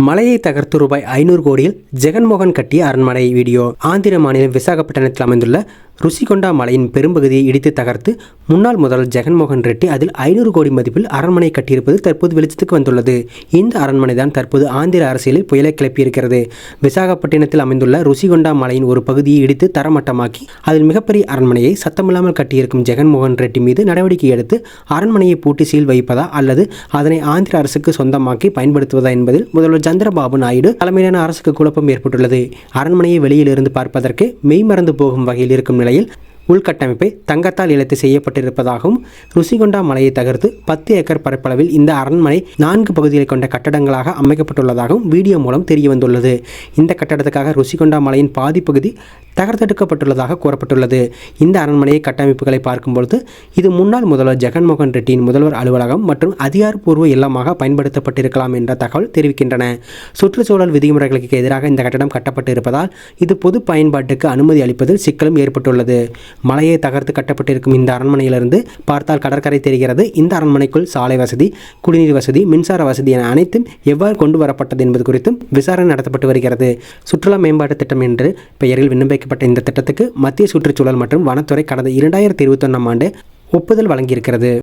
மலையை தகர்த்து ரூபாய் 500 கோடியில் ஜெகன்மோகன் கட்டிய அரண்மனை வீடியோ. ஆந்திர மாநிலம் விசாகப்பட்டினத்தில் அமைந்துள்ள ருஷிகொண்டா மலையின் பெரும்பகுதியை இடித்து தகர்த்து முன்னாள் முதல்வர் ஜெகன்மோகன் ரெட்டி அதில் 500 கோடி மதிப்பில் அரண்மனை கட்டியிருப்பது தற்போது வெளிச்சத்துக்கு வந்துள்ளது. இந்த அரண்மனை தான் தற்போது ஆந்திர அரசியலில் புயலை கிளப்பியிருக்கிறது. விசாகப்பட்டினத்தில் அமைந்துள்ள ருஷிகொண்டா மலையின் ஒரு பகுதியை இடித்து தரமட்டமாக்கி அதில் மிகப்பெரிய அரண்மனையை சத்தமில்லாமல் கட்டியிருக்கும் ஜெகன்மோகன் ரெட்டி மீது நடவடிக்கை எடுத்து அரண்மனையை பூட்டி சீல் வைப்பதா அல்லது அதனை ஆந்திர அரசுக்கு சொந்தமாக்கி பயன்படுத்துவதா என்பதில் முதல்வர் சந்திரபாபு நாயுடு தலைமையிலான அரசுக்கு குழப்பம் ஏற்பட்டுள்ளது. அரண்மனையை வெளியிலிருந்து பார்ப்பதற்கு மெய்மறந்து போகும் வகையில் இருக்கும் நிலையில் உள்கட்டமைப்பை தங்கத்தால் இழைத்து செய்யப்பட்டிருப்பதாகவும் ருஷிகொண்டா மலையை தகர்த்து 10 ஏக்கர் பரப்பளவில் இந்த அரண்மனை 4 பகுதிகளை கொண்ட கட்டடங்களாக அமைக்கப்பட்டுள்ளதாகவும் வீடியோ மூலம் தெரிய வந்துள்ளது. இந்த கட்டடத்துக்காக ருஷிகொண்டா மலையின் பாதி பகுதி தகர்த்தெடுக்கப்பட்டுள்ளதாக கூறப்பட்டுள்ளது. இந்த அரண்மனையை கட்டமைப்புகளை பார்க்கும்பொழுது இது முன்னாள் முதல்வர் ஜெகன்மோகன் ரெட்டியின் முதல்வர் அலுவலகம் மற்றும் அதிகாரப்பூர்வ இல்லமாக பயன்படுத்தப்பட்டிருக்கலாம் என்ற தகவல் தெரிவிக்கின்றன. சுற்றுச்சூழல் விதிமுறைகளுக்கு எதிராக இந்த கட்டடம் கட்டப்பட்டு இருப்பதால் இது பொது பயன்பாட்டுக்கு அனுமதி அளிப்பதில் சிக்கலும் ஏற்பட்டுள்ளது. மலையை தகர்த்து கட்டப்பட்டிருக்கும் இந்த அரண்மனையிலிருந்து பார்த்தால் கடற்கரை தெரிகிறது. இந்த அரண்மனைக்குள் சாலை வசதி, குடிநீர் வசதி, மின்சார வசதி என அனைத்தும் எவ்வாறு கொண்டு வரப்பட்டது என்பது குறித்தும் விசாரணை நடத்தப்பட்டு வருகிறது. சுற்றுலா மேம்பாட்டு திட்டம் என்று பெயரில் விண்ணப்பிக்கப்பட்ட இந்த திட்டத்துக்கு மத்திய சுற்றுச்சூழல் மற்றும் வனத்துறை கடந்த 2021ஆம் ஆண்டு ஒப்புதல் வழங்கியிருக்கிறது.